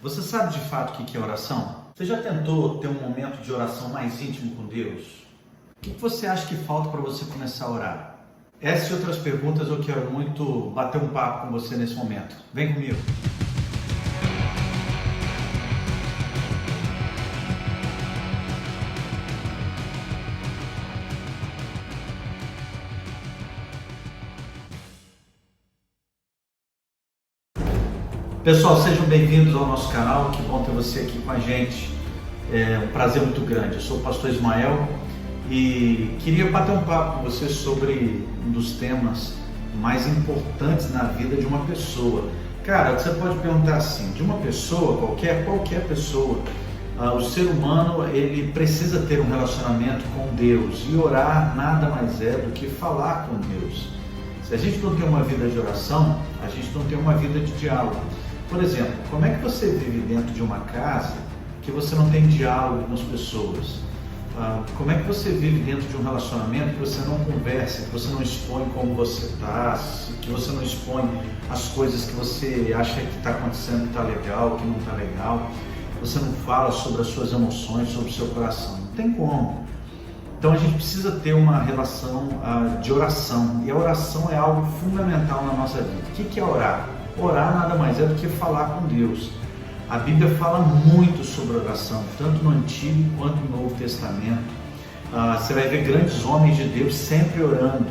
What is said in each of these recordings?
Você sabe de fato o que é oração? Você já tentou ter um momento de oração mais íntimo com Deus? O que você acha que falta para você começar a orar? Essas e outras perguntas eu quero muito bater um papo com você nesse momento. Vem comigo! Pessoal, sejam bem-vindos ao nosso canal, que bom ter você aqui com a gente, é um prazer muito grande. Eu sou o pastor Ismael e queria bater um papo com você sobre um dos temas mais importantes na vida de uma pessoa. Cara, você pode perguntar assim, de uma pessoa, qualquer pessoa, o ser humano ele precisa ter um relacionamento com Deus, e orar nada mais é do que falar com Deus. Se a gente não tem uma vida de oração, a gente não tem uma vida de diálogo. Por exemplo, como é que você vive dentro de uma casa que você não tem diálogo com as pessoas? Como é que você vive dentro de um relacionamento que você não conversa, que você não expõe como você está, que você não expõe as coisas que você acha que está acontecendo, que está legal, que não está legal, você não fala sobre as suas emoções, sobre o seu coração? Não tem como. Então a gente precisa ter uma relação de oração, e a oração é algo fundamental na nossa vida. O que é orar? Orar nada mais é do que falar com Deus. A Bíblia fala muito sobre oração, tanto no Antigo quanto no Novo Testamento. Você vai ver grandes homens de Deus sempre orando.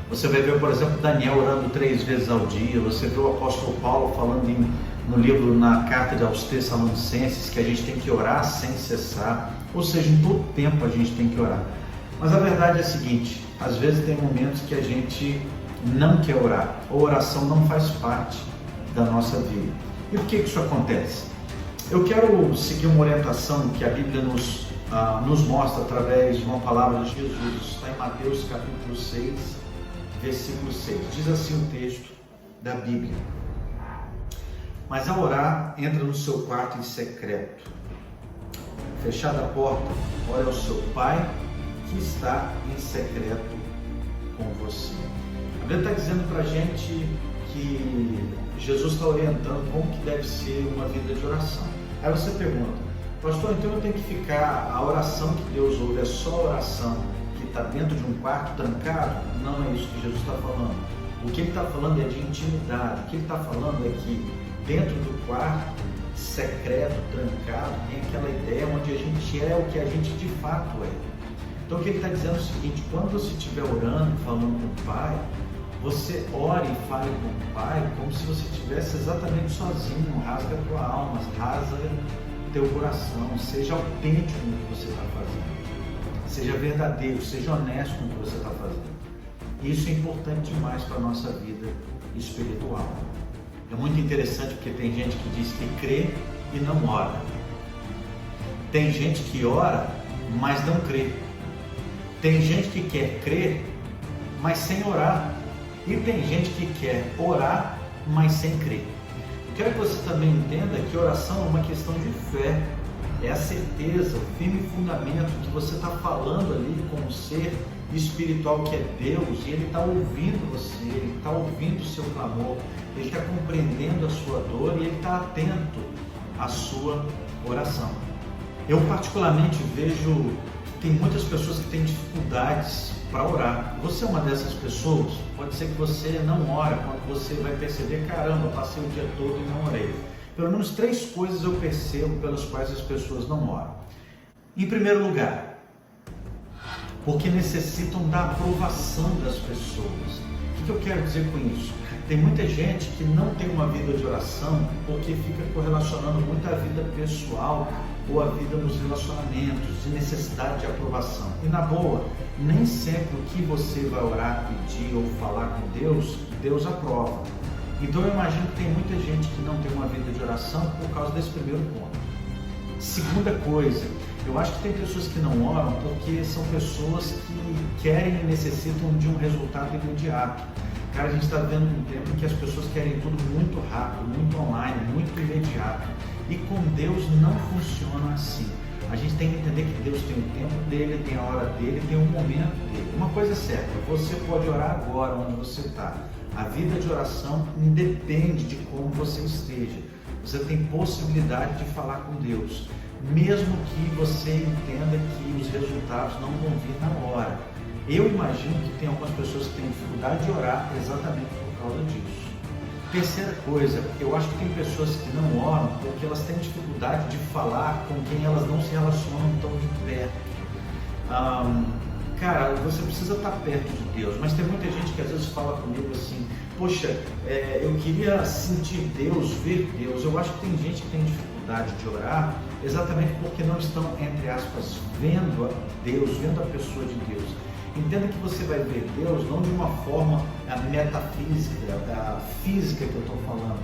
Você vai ver, por exemplo, Daniel orando 3 vezes ao dia. Você vê o apóstolo Paulo falando no livro, na carta aos Tessalonicenses, que a gente tem que orar sem cessar. Ou seja, em todo tempo a gente tem que orar. Mas a verdade é a seguinte, às vezes tem momentos que a gente não quer orar, ou a oração não faz parte da nossa vida. E por que isso acontece? Eu quero seguir uma orientação que a Bíblia nos mostra através de uma palavra de Jesus. Está em Mateus capítulo 6, versículo 6. Diz assim o texto da Bíblia: mas ao orar, entra no seu quarto em secreto. Fechada a porta, ore ao seu Pai que está em secreto com você. A Bíblia está dizendo para a gente que Jesus está orientando como que deve ser uma vida de oração. Aí você pergunta, pastor, então eu tenho que ficar, a oração que Deus ouve é só a oração que está dentro de um quarto trancado? Não é isso que Jesus está falando. O que ele está falando é de intimidade. O que ele está falando é que dentro do quarto secreto, trancado, tem aquela ideia onde a gente é o que a gente de fato é. Então o que ele está dizendo é o seguinte: quando você estiver orando, falando com o Pai, você ore e fale com o Pai como se você estivesse exatamente sozinho. Rasga a tua alma, rasga teu coração, seja autêntico no que você está fazendo, seja verdadeiro, seja honesto no que você está fazendo. Isso é importante demais para a nossa vida espiritual. É muito interessante porque tem gente que diz que crê e não ora. Tem gente que ora, mas não crê. Tem gente que quer crer, mas sem orar. E tem gente que quer orar, mas sem crer. Quero que você também entenda que oração é uma questão de fé. É a certeza, o firme fundamento que você está falando ali com o ser espiritual que é Deus, e Ele está ouvindo você, Ele está ouvindo o seu clamor, Ele está compreendendo a sua dor e Ele está atento à sua oração. Eu particularmente vejo que tem muitas pessoas que têm dificuldades para orar. Você é uma dessas pessoas? Pode ser que você não ora, quando você vai perceber, caramba, passei o dia todo e não orei. Pelo menos 3 coisas eu percebo pelas quais as pessoas não oram. Em primeiro lugar, porque necessitam da aprovação das pessoas. O que eu quero dizer com isso? Tem muita gente que não tem uma vida de oração porque fica correlacionando muito a vida pessoal ou a vida nos relacionamentos, de necessidade de aprovação. E na boa, nem sempre o que você vai orar, pedir ou falar com Deus, Deus aprova. Então eu imagino que tem muita gente que não tem uma vida de oração por causa desse primeiro ponto. Segunda coisa, eu acho que tem pessoas que não oram porque são pessoas que querem e necessitam de um resultado imediato. Cara, a gente está vendo um tempo em que as pessoas querem tudo muito rápido, muito online, muito imediato. E com Deus não funciona assim. A gente tem que entender que Deus tem o tempo dele, tem a hora dele, tem o momento dele. Uma coisa é certa, você pode orar agora onde você está. A vida de oração independe de como você esteja. você tem possibilidade de falar com Deus, mesmo que você entenda que os resultados não vão vir na hora. Eu imagino que tem algumas pessoas que têm dificuldade de orar exatamente por causa disso. Terceira coisa, eu acho que tem pessoas que não oram porque elas têm dificuldade de falar com quem elas não se relacionam tão de perto. Cara, você precisa estar perto de Deus, mas tem muita gente que às vezes fala comigo assim, poxa, eu queria sentir Deus, ver Deus. Eu acho que tem gente que tem dificuldade de orar exatamente porque não estão, entre aspas, vendo Deus, vendo a pessoa de Deus. Entenda que você vai ver Deus não de uma forma metafísica, física que eu estou falando,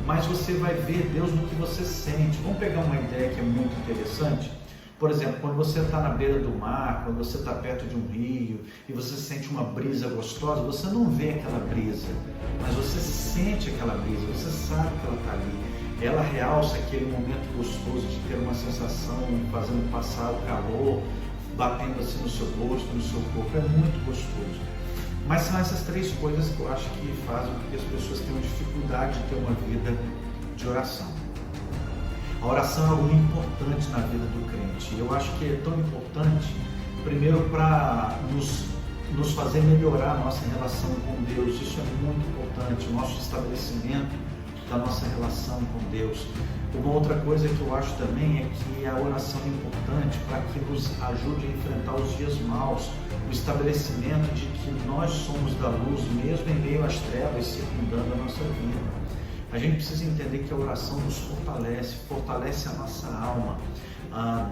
mas você vai ver Deus no que você sente. Vamos pegar uma ideia que é muito interessante. Por exemplo, quando você está na beira do mar, quando você está perto de um rio e você sente uma brisa gostosa, você não vê aquela brisa, mas você sente aquela brisa, você sabe que ela está ali. Ela realça aquele momento gostoso de ter uma sensação, fazendo passar o calor, batendo assim no seu rosto, no seu corpo. É muito gostoso. Mas são essas três coisas que eu acho que fazem com que as pessoas tenham dificuldade de ter uma vida de oração. A oração é algo importante na vida do crente. Eu acho que é tão importante, primeiro, para nos fazer melhorar a nossa relação com Deus. Isso é muito importante, o nosso estabelecimento da nossa relação com Deus. Uma outra coisa que eu acho também é que a oração é importante para que nos ajude a enfrentar os dias maus, o estabelecimento de que nós somos da luz mesmo em meio às trevas, circundando a nossa vida. A gente precisa entender que a oração nos fortalece a nossa alma.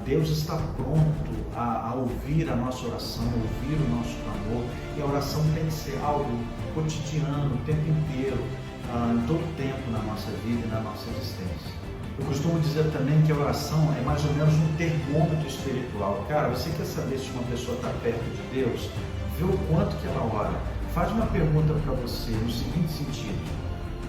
Deus está pronto a ouvir a nossa oração, ouvir o nosso clamor, e a oração tem que ser algo cotidiano, o tempo inteiro, em todo tempo na nossa vida e na nossa existência. Eu costumo dizer também que a oração é mais ou menos um termômetro espiritual. Cara, você quer saber se uma pessoa está perto de Deus? Vê o quanto que ela ora. Faz uma pergunta para você no seguinte sentido: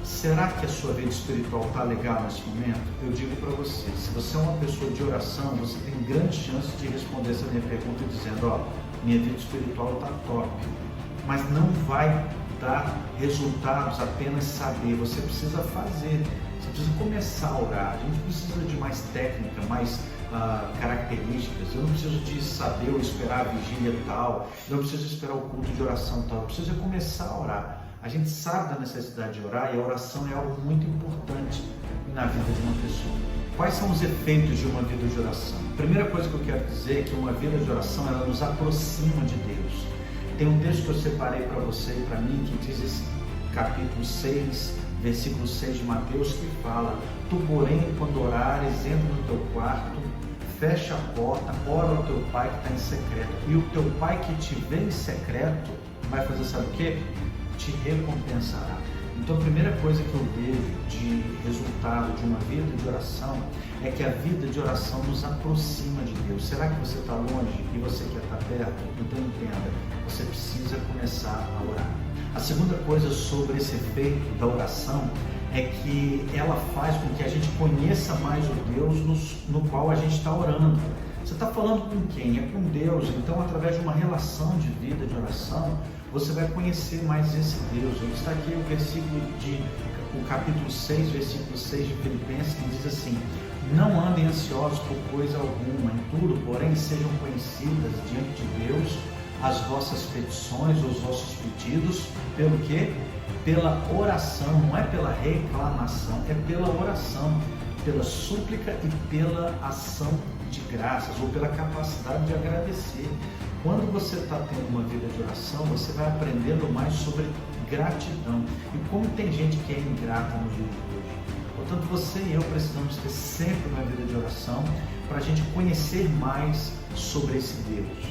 será que a sua vida espiritual está legal nesse momento? Eu digo para você, se você é uma pessoa de oração, você tem grande chance de responder essa minha pergunta dizendo, minha vida espiritual está top. Mas não vai dar resultados apenas saber, você precisa fazer, você precisa começar a orar. A gente precisa de mais técnica, mais características. Eu não preciso de saber ou esperar a vigília tal, eu não preciso esperar o culto de oração tal, eu preciso começar a orar. A gente sabe da necessidade de orar, e a oração é algo muito importante na vida de uma pessoa. Quais são os efeitos de uma vida de oração? A primeira coisa que eu quero dizer é que uma vida de oração, ela nos aproxima de Deus. Tem um texto que eu separei para você e para mim, que diz esse capítulo 6, versículo 6 de Mateus, que fala: tu, porém, quando orares, entra no teu quarto, fecha a porta, ora ao teu pai que está em secreto, e o teu pai que te vê em secreto vai fazer, sabe o quê? Te recompensará. Então, a primeira coisa que eu vejo de resultado de uma vida de oração é que a vida de oração nos aproxima de Deus. Será que você está longe e você quer estar perto? Então entenda, você precisa começar a orar. A segunda coisa sobre esse efeito da oração é que ela faz com que a gente conheça mais o Deus no qual a gente está orando. Você está falando com quem? É com Deus. Então, através de uma relação de vida de oração, você vai conhecer mais esse Deus. Está aqui o capítulo 6, versículo 6 de Filipenses, que diz assim: não andem ansiosos por coisa alguma, em tudo, porém, sejam conhecidas diante de Deus as vossas petições, os vossos pedidos, pelo quê? Pela oração, não é pela reclamação, é pela oração, pela súplica e pela ação de graças, ou pela capacidade de agradecer. Quando você está tendo uma vida de oração, você vai aprendendo mais sobre gratidão. E como tem gente que é ingrata nos dias de hoje. Portanto, você e eu precisamos ter sempre uma vida de oração para a gente conhecer mais sobre esse Deus.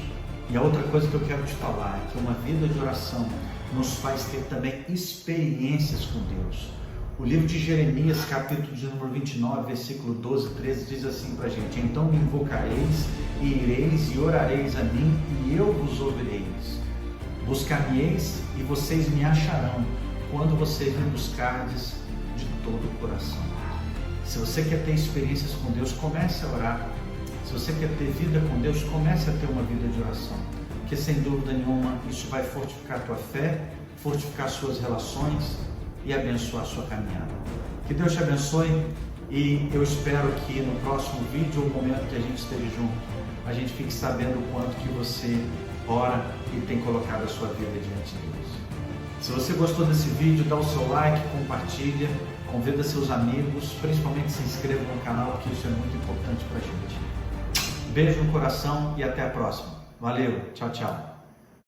E a outra coisa que eu quero te falar é que uma vida de oração nos faz ter também experiências com Deus. O livro de Jeremias, capítulo de número 29, versículo 12 e 13, diz assim para a gente: então me invocareis, e ireis, e orareis a mim, e eu vos ouvireis. Buscar-me-eis, e vocês me acharão, quando vocês me buscardes de todo o coração. Se você quer ter experiências com Deus, comece a orar. Se você quer ter vida com Deus, comece a ter uma vida de oração. Porque sem dúvida nenhuma, isso vai fortificar a tua fé, fortificar suas relações e abençoar a sua caminhada. Que Deus te abençoe. E eu espero que no próximo vídeo, ou momento que a gente esteja junto, a gente fique sabendo o quanto que você ora e tem colocado a sua vida diante de Deus. Se você gostou desse vídeo, dá o seu like, compartilha, convida seus amigos, principalmente se inscreva no canal, porque isso é muito importante para a gente. Beijo no coração e até a próxima. Valeu, tchau, tchau.